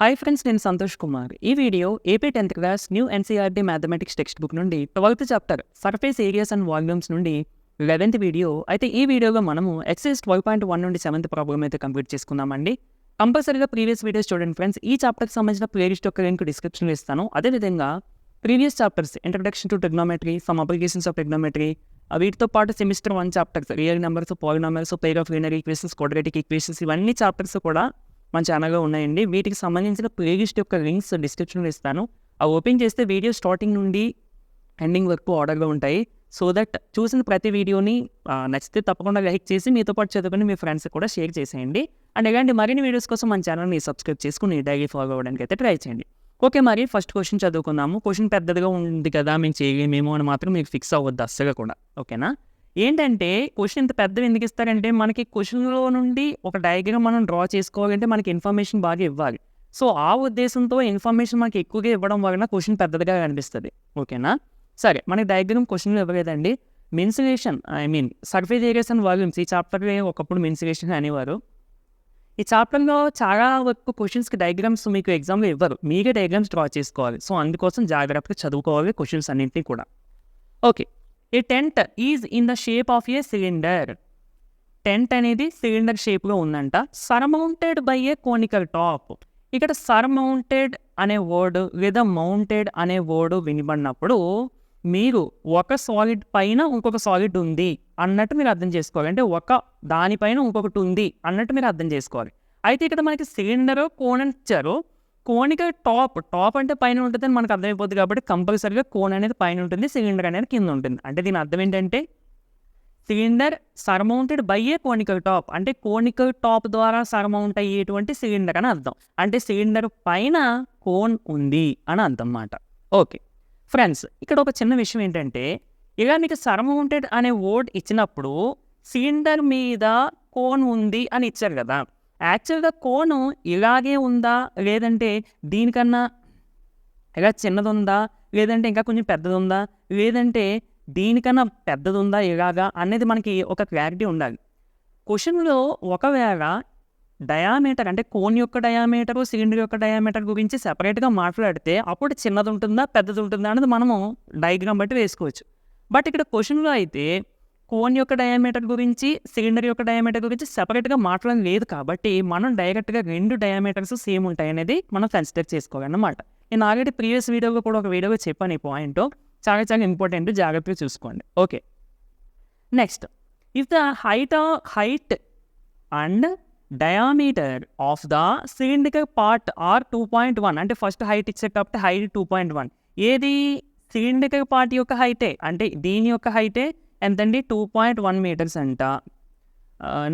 Hi friends, నేను సంతోష్ కుమార్. ఈ video AP 10th class new NCERT mathematics text book నుండి 12th chapter surface areas and volumes నుండి 11th video. అయితే ఈ వీడియోలో మనము ఎక్సైజ్ 12.1 నుండి 7th ప్రాబ్లమ్ అయితే కంప్లీట్ చేసుకుందామండి. కంపల్సరీగా ప్రీవియస్ వీడియోస్ చూడండి ఫ్రెండ్స్. ఈ చాప్టర్కి సంబంధించిన ప్లేలిస్ట్ యొక్క లింక్ డిస్క్రిప్షన్లో ఇస్తాను. అదేవిధంగా previous chapters introduction to trigonometry, some applications of trigonometry, వీటితో పాటు semester 1 chapters real numbers, polynomials, pair of linear equations, quadratic equations, ఇవన్నీ చాప్టర్స్ కూడా మన ఛానల్లో ఉన్నాయండి. వీటికి సంబంధించిన ప్లేలిస్ట్ యొక్క లింక్స్ డిస్క్రిప్షన్లో ఇస్తాను. అవి ఓపెన్ చేస్తే వీడియో స్టార్టింగ్ నుండి ఎండింగ్ వరకు ఆర్డర్లో ఉంటాయి. సో దట్ చూసిన ప్రతి వీడియోని నచ్చితే తప్పకుండా లైక్ చేసి మీతో పాటు చదువుకొని మీ ఫ్రెండ్స్ కూడా షేర్ చేసేయండి. అండ్ ఇలాంటి మరిన్ని వీడియోస్ కోసం మన ఛానల్ని సబ్స్క్రైబ్ చేసుకుని డైలీ ఫాలో అవ్వడానికి అయితే ట్రై చేయండి. ఓకే, మరి ఫస్ట్ క్వశ్చన్ చదువుకుందాము. క్వశ్చన్ పెద్దదిగా ఉంది కదా, మేము చేయలేమేమో అని మాత్రం మీకు ఫిక్స్ అవ్వద్దు అస్సలు కూడా. ఓకేనా? ఏంటంటే క్వశ్చన్ ఇంత పెద్దవి ఎందుకు ఇస్తారంటే, మనకి క్వశ్చన్లో నుండి ఒక డయాగ్రామ్ మనం డ్రా చేసుకోవాలంటే మనకి ఇన్ఫర్మేషన్ బాగా ఇవ్వాలి. సో ఆ ఉద్దేశంతో ఇన్ఫర్మేషన్ మనకి ఎక్కువగా ఇవ్వడం వలన క్వశ్చన్ పెద్దదిగా కనిపిస్తుంది. ఓకేనా? సరే, మనకి డయాగ్రామ్ క్వశ్చన్లో ఇవ్వలేదండి. Mensuration surface areas and volumes ఈ చాప్టర్లో ఒకప్పుడు మెన్సురేషన్ అనేవారు. ఈ చాప్టర్లో చాలా వరకు క్వశ్చన్స్కి డయాగ్రామ్స్ మీకు ఎగ్జామ్లో ఇవ్వరు, మీరే డయాగ్రామ్స్ డ్రా చేసుకోవాలి. సో అందుకోసం జాగ్రత్తగా చదువుకోవాలి క్వశ్చన్స్ అన్నింటినీ కూడా. Okay, A tent is in the shape of A cylinder. Tent అనేది సిలిండర్ షేప్లో ఉందంట. Surmounted by A conical top. ఇక్కడ సర్మౌంటెడ్ అనే వర్డ్ లేదా మౌంటెడ్ అనే వర్డ్ వినబడినప్పుడు మీరు ఒక సాలిడ్ పైన ఇంకొక సాలిడ్ ఉంది అన్నట్టు మీరు అర్థం చేసుకోవాలి. అంటే ఒక దానిపైన ఇంకొకటి ఉంది అన్నట్టు మీరు అర్థం చేసుకోవాలి. అయితే ఇక్కడ మనకి సిలిండర్ కోన్ అని ఇచ్చారు. కోనికల్ టాప్ అంటే పైన ఉంటుందని మనకు అర్థమైపోతుంది. కాబట్టి కంపల్సరీగా కోన్ అనేది పైన ఉంటుంది, సిలిండర్ అనేది కింద ఉంటుంది. అంటే దీని అర్థం ఏంటంటే cylinder surmounted by A conical top, అంటే కోనికల్ టాప్ ద్వారా సర్మౌంట్ అయ్యేటువంటి సిలిండర్ అని అర్థం. అంటే సిలిండర్ పైన కోన్ ఉంది అని అర్థం అన్నమాట. ఓకే ఫ్రెండ్స్, ఇక్కడ ఒక చిన్న విషయం ఏంటంటే, ఇలా మీకు సర్మౌంటెడ్ అనే వర్డ్ ఇచ్చినప్పుడు సిలిండర్ మీద కోన్ ఉంది అని ఇచ్చారు కదా. యాక్చువల్గా కోను ఇలాగే ఉందా, లేదంటే దీనికన్నా ఇలా చిన్నది ఉందా, లేదంటే ఇంకా కొంచెం పెద్దది ఉందా, లేదంటే దీనికన్నా పెద్దది ఉందా ఇలాగా అనేది మనకి ఒక క్లారిటీ ఉండాలి. క్వశ్చన్లో ఒకవేళ డయామీటర్ అంటే కోన్ యొక్క డయామీటరు, సిలిండర్ యొక్క డయామీటర్ గురించి సెపరేట్గా మాట్లాడితే అప్పుడు చిన్నది ఉంటుందా పెద్దది ఉంటుందా అనేది మనము డయాగ్రామ్ బట్టి వేసుకోవచ్చు. బట్ ఇక్కడ క్వశ్చన్లో అయితే కోన్ యొక్క డయామీటర్ గురించి, సిలిండర్ యొక్క డయామీటర్ గురించి సెపరేట్గా మాట్లాడడం లేదు. కాబట్టి మనం డైరెక్ట్గా రెండు డయామీటర్స్ సేమ్ ఉంటాయి అనేది మనం కన్సిడర్ చేసుకోవాలన్నమాట. నేను ఆల్రెడీ ప్రీవియస్ వీడియోలో కూడా ఒక వీడియోలో చెప్పాను ఈ పాయింట్. చాలా చాలా ఇంపార్టెంట్, జాగ్రత్తగా చూసుకోండి. Okay, next, if the height and diameter of the cylindrical part or 2.1, అంటే ఫస్ట్ హైట్ ఇచ్చారు కాబట్టి హైట్ 2.1. ఏది సిలిండ్రికల్ పార్ట్ యొక్క హైటే, అంటే దీని యొక్క హైటే ఎంతండి 2.1 మీటర్స్ అంట.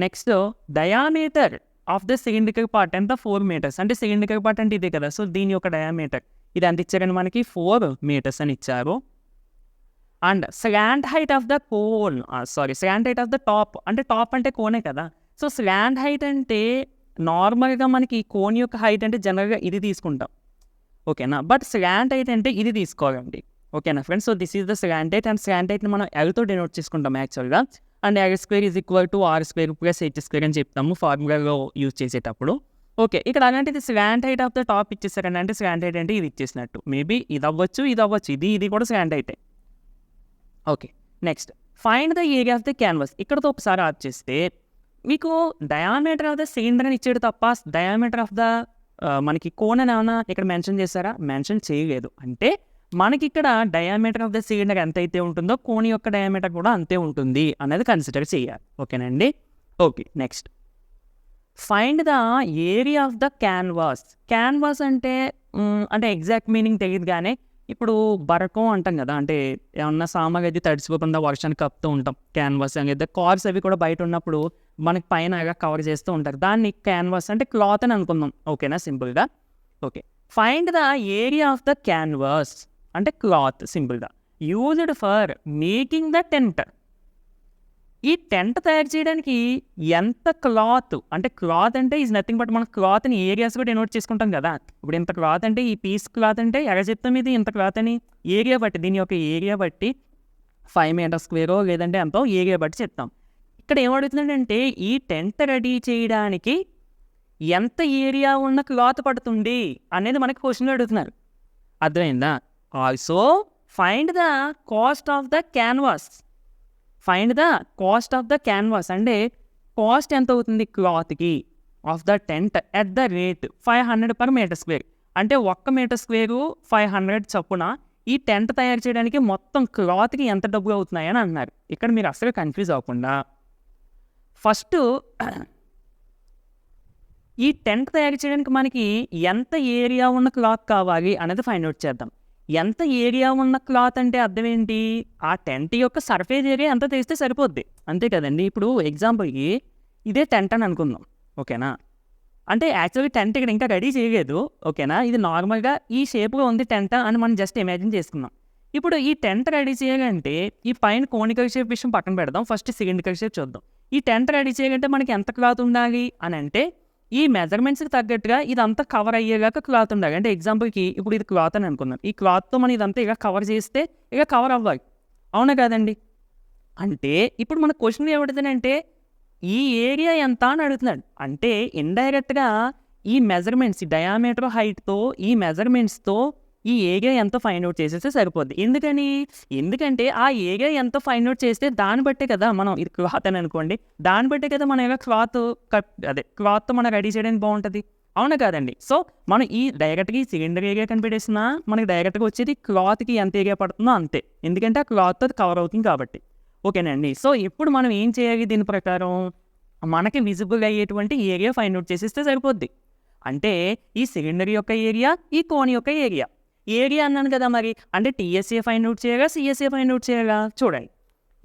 Next diameter of the cylindrical part ఎంత 4 మీటర్స్, అంటే సిలిండ్రికల్ పార్ట్ అంటే ఇదే కదా. సో దీని యొక్క డయామీటర్ ఇది ఎంత ఇచ్చారని మనకి 4 మీటర్స్ అని ఇచ్చారు. And slant height of the cone, slant height of the top, అంటే టాప్ అంటే కోనే కదా. సో స్లాంట్ హైట్ అంటే నార్మల్గా మనకి కోన్ యొక్క హైట్ అంటే జనరల్గా ఇది తీసుకుంటాం. ఓకేనా? బట్ స్లాంట్ హైట్ అంటే ఇది తీసుకోవాలండి. ఓకేనా friends? So this is the slant height. And slant హైట్ని మనం ఎల్తో డినోట్ చేసుకుంటాం యాక్చువల్గా. And L² is equal to R² plus H² అని చెప్తాము ఫార్ములాలో యూజ్ చేసేటప్పుడు. ఓకే, ఇక్కడ అలాంటిది slant height of the top ఇచ్చేసారండి. అంటే స్లాంట్ హైట్ అంటే ఇది ఇచ్చేసినట్టు. మేబీ ఇది అవ్వచ్చు, ఇది కూడా స్లాంట్ హైటే. Okay, next, find the area of the canvas. ఇక్కడతో ఒకసారి ఆఫ్ చేస్తే మీకు డయామీటర్ ఆఫ్ ద సిలిండర్ అని ఇచ్చాడు తప్ప డయామీటర్ ఆఫ్ ద మనకి కోన్ అని ఏమైనా ఇక్కడ మెన్షన్ చేశారా? మెన్షన్ చేయలేదు. అంటే మనకి ఇక్కడ డయామీటర్ ఆఫ్ ద సిలిండర్ ఎంత అయితే ఉంటుందో కోన్ యొక్క డయామీటర్ కూడా అంతే ఉంటుంది అనేది కన్సిడర్ చేయాలి. ఓకేనండి? Okay, next, find the area of the canvas. Canvas అంటే ఎగ్జాక్ట్ మీనింగ్ తెలియదు, కానీ ఇప్పుడు బరకం అంటాం కదా, అంటే ఏమన్నా సామాగ్రి అయితే తడిసిపోకుండా వర్షానికి కప్పుతూ ఉంటాం క్యాన్వాస్ అనేది. కార్స్ అవి కూడా బయట ఉన్నప్పుడు మనకి పైన కవర్ చేస్తూ ఉంటారు. దాన్ని క్యాన్వాస్ అంటే క్లాత్ అని అనుకుందాం. ఓకేనా? సింపుల్గా. Okay, find the area of the canvas అంటే క్లాత్, సింపుల్గా used for making the tent. ఈ టెంట్ తయారు చేయడానికి ఎంత క్లాత్, అంటే క్లాత్ అంటే ఈజ్ నథింగ్ బట్ మన క్లాత్ని ఏరియాస్ కూడా డినోట్ చేసుకుంటాం కదా. ఇప్పుడు ఇంత క్లాత్ అంటే ఈ పీస్ క్లాత్ అంటే ఎలా చెప్తాం, ఇది ఇంత క్లాత్ అని ఏరియా బట్టి, దీని యొక్క ఏరియా బట్టి 5 మీటర్స్ స్క్వేరో లేదంటే ఎంతో ఏరియా బట్టి చెప్తాం. ఇక్కడ ఏమడుగుతుందంటే ఈ టెంట్ రెడీ చేయడానికి ఎంత ఏరియా ఉన్న క్లాత్ పడుతుంది అనేది మనకి క్వశ్చన్లో అడుగుతున్నారు. అర్థమైందా? Also find the cost of the canvas. Find the cost of the canvas అంటే కాస్ట్ ఎంత అవుతుంది క్లాత్కి of the tent at the rate 500 per meter square. అంటే 1 మీటర్ స్క్వేరు 500 చొప్పున ఈ టెంట్ తయారు చేయడానికి మొత్తం క్లాత్కి ఎంత డబ్బులు అవుతున్నాయని అంటున్నారు. ఇక్కడ మీరు అసలు కన్ఫ్యూజ్ అవ్వకుండా ఫస్ట్ ఈ టెంట్ తయారు చేయడానికి మనకి ఎంత ఏరియా ఉన్న క్లాత్ కావాలి అనేది ఫైండ్ అవుట్ చేద్దాం. ఎంత ఏరియా ఉన్న క్లాత్ అంటే అర్థం ఏంటి? ఆ టెంట్ యొక్క సర్ఫేస్ ఏరియా ఎంత తీస్తే సరిపోద్ది, అంతే కదండి. ఇప్పుడు ఎగ్జాంపుల్కి ఇదే టెంట్ అని అనుకుందాం, ఓకేనా? అంటే యాక్చువల్గా టెంట్ ఇక్కడ ఇంకా రెడీ చేయలేదు, ఓకేనా? ఇది నార్మల్గా ఈ షేప్గా ఉంది టెంట్ అని మనం జస్ట్ ఇమాజిన్ చేసుకున్నాం. ఇప్పుడు ఈ టెంట్ రెడీ చేయాలంటే ఈ పైన కోనికల్ షేప్ విషయం పక్కన పెడదాం, ఫస్ట్ సిలిండ్రికల్ షేప్ చూద్దాం. ఈ టెంట్ రెడీ చేయాలంటే మనకి ఎంత క్లాత్ ఉండాలి అని అంటే ఈ మెజర్మెంట్స్కి తగ్గట్టుగా ఇదంతా కవర్ అయ్యేలాగా క్లాత్ ఉండాలి. అంటే ఎగ్జాంపుల్కి ఇప్పుడు ఇది క్లాత్ అని అనుకున్నాం, ఈ క్లాత్తో మనం ఇదంతా ఇక కవర్ చేస్తే ఇక కవర్ అవ్వాలి, అవునా కాదండి? అంటే ఇప్పుడు మన క్వశ్చన్ ఏమవుతుందంటే ఈ ఏరియా ఎంత అని అడుగుతున్నాడు. అంటే ఇండైరెక్ట్గా ఈ మెజర్మెంట్స్ డయామీటర్ హైట్తో ఈ మెజర్మెంట్స్తో ఈ ఏరియా ఎంత ఫైండ్ అవుట్ చేసేస్తే సరిపోద్ది. ఎందుకంటే ఆ ఏరియా ఎంత ఫైండ్ అవుట్ చేస్తే దాన్ని బట్టే కదా మనం ఇది క్లాత్ అని అనుకోండి, దాన్ని బట్టే కదా మన ఇలా క్లాత్తో మనం రెడీ చేయడానికి బాగుంటుంది, అవునా కాదండి? సో మనం ఈ డైరెక్ట్గా ఈ సిలిండర్ ఏరియా కనిపెట్టేసినా మనకి డైరెక్ట్గా వచ్చేది క్లాత్కి ఎంత ఏరియా పడుతుందో అంతే, ఎందుకంటే ఆ క్లాత్తో కవర్ అవుతుంది కాబట్టి, ఓకేనండి? సో ఇప్పుడు మనం ఏం చేయాలి? దీని ప్రకారం మనకి విజిబుల్ అయ్యేటువంటి ఏరియా ఫైండ్ అవుట్ చేసిస్తే సరిపోద్ది. అంటే ఈ సిలిండర్ యొక్క ఏరియా, ఈ కోన్ యొక్క ఏరియా అన్నాను కదా మరి, అంటే టీఎస్ఏ ఫైండ్ అవుట్ చేయాలా, సిఎస్ఏ ఫైండ్ అవుట్ చేయాలా? చూడండి,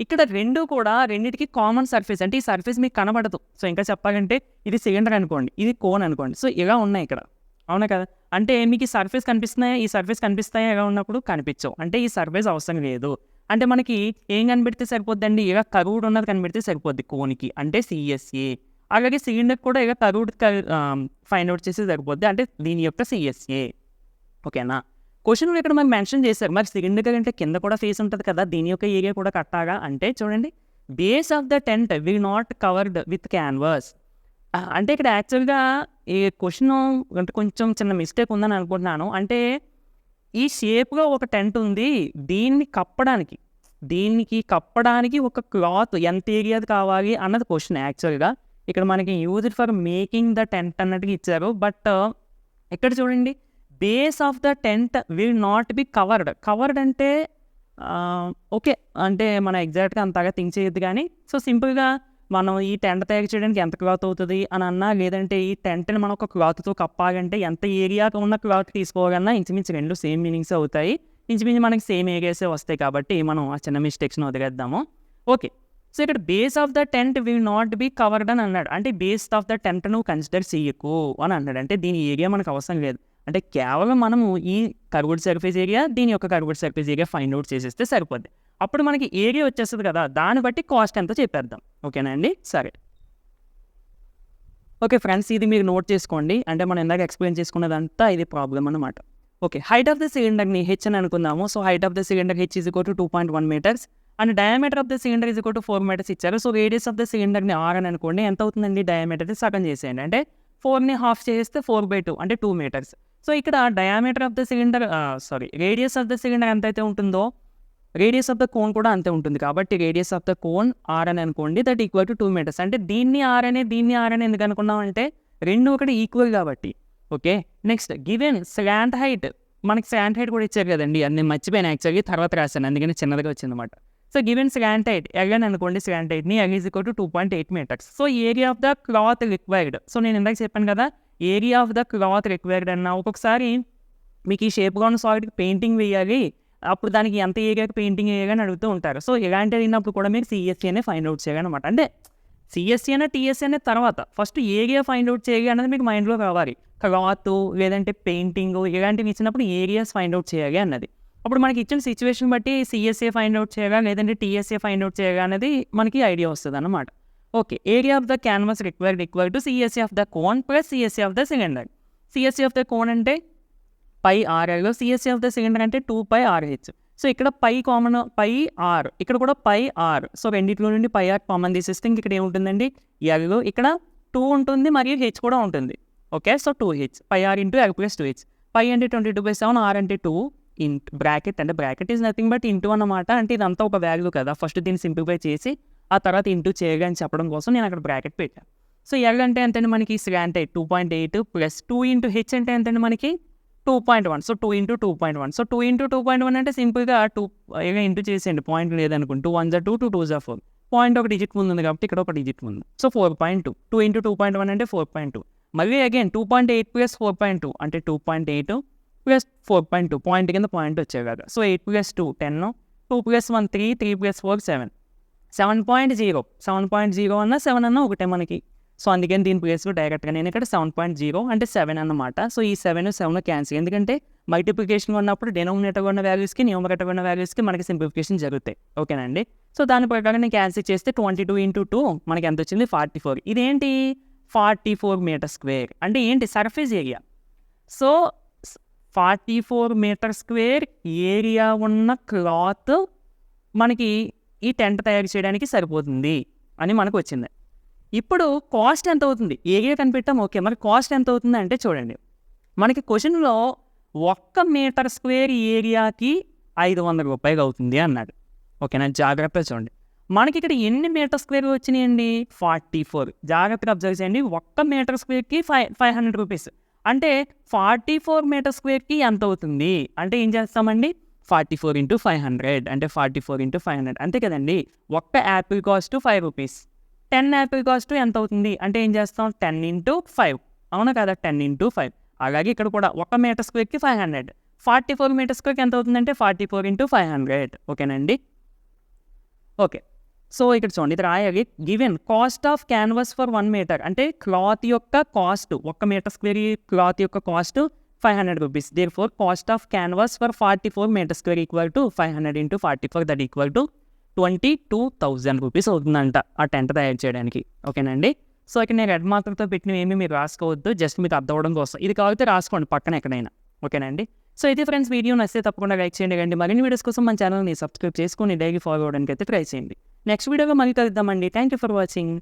ఇక్కడ రెండింటికి కామన్ సర్ఫేస్, అంటే ఈ సర్ఫేస్ మీకు కనబడదు. సో ఇంకా చెప్పాలంటే ఇది సిలిండర్ అనుకోండి, ఇది కోన్ అనుకోండి, సో ఇలా ఉన్నాయి ఇక్కడ, అవునా కదా? అంటే మీకు ఈ సర్ఫేస్ కనిపిస్తున్నాయా, ఈ సర్ఫేస్ కనిపిస్తాయా? ఇలా ఉన్నప్పుడు కనిపించవు, అంటే ఈ సర్ఫేస్ అవసరం లేదు. అంటే మనకి ఏం కనిపెడితే సరిపోద్దండి? ఇలా కర్వ్డ్ ఉన్నది కనిపెడితే సరిపోద్ది కోన్కి, అంటే సిఎస్ఏ. అలాగే సిలిండర్ కూడా ఇలా కర్వ్డ్ ఫైండ్ అవుట్ చేస్తే సరిపోద్ది, అంటే దీని యొక్క సిఎస్ఏ, ఓకేనా? క్వశ్చన్ ఇక్కడ మనకు మెన్షన్ చేశారు, మరి సిలిండర్ అంటే కింద కూడా ఫేస్ ఉంటుంది కదా, దీని యొక్క ఏరియా కూడా కట్టాగా. అంటే చూడండి, base of the tent will not covered with canvas. అంటే ఇక్కడ యాక్చువల్గా ఈ క్వశ్చన్ అంటే కొంచెం చిన్న మిస్టేక్ ఉందని అనుకుంటున్నాను. అంటే ఈ షేప్గా ఒక టెంట్ ఉంది, దీనికి కప్పడానికి ఒక క్లాత్ ఎంత ఏరియాది కావాలి అన్నది క్వశ్చన్. యాక్చువల్గా ఇక్కడ మనకి used for making the tent అన్నట్టుగా ఇచ్చారు, బట్ ఇక్కడ చూడండి, base of the tent will not be covered అంటే ఓకే, అంటే మనం ఎగ్జాక్ట్గా అంతగా థింక్ చేయొద్దు కానీ, సో సింపుల్గా మనం ఈ టెంట్ తయారు చేయడానికి ఎంత క్లాత్ అవుతుంది అని అన్నా, లేదంటే ఈ టెంట్ని మనం ఒక క్లాత్తో కప్పాలంటే ఎంత ఏరియా ఉన్న క్లాత్ తీసుకోవాలన్నా ఇంచుమించు రెండు సేమ్ మీనింగ్స్ అవుతాయి, ఇంచుమించు మనకి సేమ్ ఏరియాసే వస్తాయి. కాబట్టి మనం ఆ చిన్న మిస్టేక్స్ని వదిలేద్దాము, ఓకే? సో ఇక్కడ base of the tent will not be covered అని అన్నాడు, అంటే బేస్ ఆఫ్ ద టెంట్ నువ్వు కన్సిడర్ చేయకు అని అన్నాడు. అంటే దీని ఏరియా మనకు అవసరం లేదు, అంటే కేవలం మనము ఈ కర్వ్డ్ సర్ఫేస్ ఏరియా, దీని యొక్క curved surface area find out చేసేస్తే సరిపోద్ది. అప్పుడు మనకి ఏరియా వచ్చేస్తుంది కదా, దాన్ని బట్టి కాస్ట్ ఎంతో చెప్పేద్దాం, ఓకేనా అండి? సరే, ఓకే ఫ్రెండ్స్, ఇది మీరు నోట్ చేసుకోండి. అంటే మనం ఇందాక ఎక్స్ప్లెయిన్ చేసుకున్నదంతా ఇది ప్రాబ్లం అనమాట. ఓకే, హైట్ ఆఫ్ ద సిలిండర్ని హెచ్ అని అనుకుందాము. So height of the cylinder H is equal to 2.1 meters and diameter of the cylinder is equal to 4 meters ఇచ్చారు. సో రేడియస్ ఆఫ్ ద సిలిండర్ని ఆర్ అని అనుకోండి. ఎంత అవుతుందండి? డయామీటర్ని సగం చేసేయండి, అంటే 4ని హాఫ్ చేస్తే 4/2 అంటే 2 meters. సో ఇక్కడ diameter of the cylinder radius of the cylinder ఎంతైతే ఉంటుందో రేడియస్ ఆఫ్ ద కోన్ కూడా అంతే ఉంటుంది. కాబట్టి radius of the cone r అని అనుకోండి, దట్ ఈక్వల్ టు 2 meters. అంటే దీన్ని ఆర్ అని ఎందుకు అనుకున్నాం అంటే రెండు ఒకటి ఈక్వల్ కాబట్టి, okay? Next given slant height, మనకి స్లాంట్ హైట్ కూడా ఇచ్చారు కదండి, అది నేను మర్చిపోయాను యాక్చువల్లీ, తర్వాత రాశాను అందుకని చిన్నదిగా వచ్చింది అనమాట. So given slant height l అని అనుకోండి, స్లాంట్ హైట్ని l is equal to 2.8 meters. So area of the cloth required, so నేను ఇందాక చెప్పాను కదా area of the cloth required అన్న. ఒక్కొక్కసారి మీకు ఈ షేప్గా ఉన్న సాలిడ్కి పెయింటింగ్ వేయాలి, అప్పుడు దానికి ఎంత ఏరియాకి పెయింటింగ్ వేయాలని అడుగుతూ ఉంటారు. సో ఇలాంటి అయినప్పుడు కూడా మీరు సిఎస్సీ అనే ఫైండ్ అవుట్ చేయాలన్నమాట. అంటే సిఎస్సీ అనే టీఎస్సీ అనే తర్వాత ఫస్ట్ ఏరియా ఫైండ్ అవుట్ చేయాలి అనేది మీకు మైండ్లో రావాలి. క్లాత్ లేదంటే పెయింటింగ్ ఇలాంటివి ఇచ్చినప్పుడు ఏరియాస్ ఫైండ్ అవుట్ చేయాలి అన్నది. అప్పుడు మనకి ఇచ్చిన సిచ్యువేషన్ బట్టి సిఎస్ఏ ఫైండ్ అవుట్ చేయాలా లేదంటే టీఎస్ఏ ఫైండ్ అవుట్ చేయాలా అనేది మనకి ఐడియా వస్తుంది అన్నమాట. Okay, area of the canvas required equal to CSA of the cone plus CSA of the cylinder. CSA of the cone అంటే pi RL, CSA of the cylinder అంటే 2πRH. So ఇక్కడ పై common, pi are, ఇక్కడ కూడా పై are. So రెండింటిలో నుండి పై are common తీసేస్తే ఇంక ఇక్కడ ఏముంటుందండి ఎల్, ఇక్కడ 2 ఉంటుంది మరియు హెచ్ కూడా ఉంటుంది. Okay, so 2h pi r into l plus 2h. Pi అంటే 22/7, ఆర్ అంటే 2 బ్రాకెట్ అంటే bracket is nothing but into అన్నమాట. అంటే ఇదంతా ఒక వాల్యూ కదా, ఫస్ట్ దీన్ని సింప్లిఫై చేసి ఆ తర్వాత ఇంటూ చేయగా అని చెప్పడం కోసం నేను అక్కడ బ్రాకెట్ పెట్టాను. సో ఎల్ అంటే ఎంతండి మనకి స్లాంట్ 2.8 ప్లస్ 2 ఇంటూ హెచ్ అంటే ఎంతండి మనకి 2.1. So 2 into 2.1. సో 2 ఇంటూ 2.1 అంటే సింపుల్గా 2 ఇలా ఇంటూ చేసేయండి, పాయింట్ లేదనుకోండి. 2 1 2, 2 2 4. పాయింట్ ఒక డిజిట్ ముందు ఉంది కాబట్టి ఇక్కడ ఒక డిజిట్ ముందు. సో 4.2. 2 ఇంటూ 2.1 అంటే 4.2. మళ్ళీ అగైన్ 2.8 ప్లస్ 4.2 అంటే 2.8 ప్లస్ 4.2 పాయింట్ కింద పాయింట్ వచ్చే కదా. So 8 plus 2 10, 2 plus 1 3, 3 plus 4 7. 7.0 7.0 అన్న 7 అన్న ఒకటే మనకి. సో అందుకని దీని ప్లేస్లో డైరెక్ట్గా నేను ఇక్కడ 7.0 అంటే 7 అన్నమాట. సో ఈ 7 క్యాన్సిల్, ఎందుకంటే మల్టిప్లికేషన్ ఉన్నప్పుడు డెనోమినేటర్ ఉన్న వాల్యూస్కి న్యూమరేటర్ ఉన్న వాల్యూస్కి మనకి సింప్లిఫికేషన్ జరుగుతాయి. ఓకేనండి. సో దాని ప్రకారం నేను క్యాన్సిల్ చేస్తే 22 ఇంటూ 2 మనకి ఎంత వచ్చింది 44. ఇదేంటి 44 మీటర్ స్క్వేర్ అంటే ఏంటి surface area. So 44 metre square area ఉన్న క్లాత్ మనకి ఈ టెంట్ తయారు చేయడానికి సరిపోతుంది అని మనకు వచ్చింది. ఇప్పుడు కాస్ట్ ఎంత అవుతుంది, ఏరియా కనిపెట్టాం ఓకే, మరి కాస్ట్ ఎంత అవుతుంది అంటే చూడండి, మనకి క్వశ్చన్లో 1 మీటర్ స్క్వేర్ ఏరియాకి 500 రూపాయలు అవుతుంది అన్నాడు. ఓకేనా, జాగ్రత్తగా చూడండి. మనకి ఇక్కడ ఎన్ని మీటర్ స్క్వేర్ వచ్చినాయండి 44. జాగ్రత్తగా అబ్జర్వ్ చేయండి, 1 మీటర్ స్క్వేర్కి 500 రూపీస్ అంటే 44 మీటర్ స్క్వేర్కి ఎంత అవుతుంది అంటే ఏం చేస్తామండి 44 ఇంటూ 500 అంటే 44 ఇంటూ 500 అంతే కదండి. ఒక్క Apple cost 5 rupees. 10 Apple cost ఎంత అవుతుంది అంటే ఏం చేస్తాం 10 ఇంటూ 5 అవునా కదా, 10 ఇంటూ 5. అలాగే ఇక్కడ కూడా 1 మీటర్ స్క్వేర్కి 500, 44 మీటర్ స్క్వేర్కి ఎంత అవుతుందంటే 44 ఇంటూ 500. ఓకేనండి. ఓకే, సో ఇక్కడ చూడండి ఇది రాయాలి. Given cost of canvas for 1 metre అంటే క్లాత్ యొక్క కాస్ట్ 1 మీటర్ స్క్వేర్ క్లాత్ యొక్క cost 500 rupees. Therefore cost of canvas for 44 metre square equal to 500 into 44 that equal to 22,000 rupees అవుతుందంట ఆ టెంట్ తయారు చేయడానికి. ఓకేనండి. సో ఇక్కడ నేను రెడ్ మార్కర్తో పెట్టినవి ఏమీ మీరు రాసుకోవద్దు, జస్ట్ మీకు అర్థం అవ్వడం కోసం. ఇది కావాలంటే రాసుకోండి పక్కన ఎక్కడైనా. ఓకేనండి. సో అయితే ఫ్రెండ్స్ వీడియో నచ్చితే తప్పకుండా లైక్ చేయండి. రండి మరిన్ని వీడియోస్ కోసం మన ఛానల్ని సబ్స్క్రైబ్ చేసుకొని డైలీ ఫాలో అవ్వడానికి అయితే ట్రై చేయండి. నెక్స్ట్ వీడియోలో మళ్ళీ కలుద్దామండి. Thank you for watching.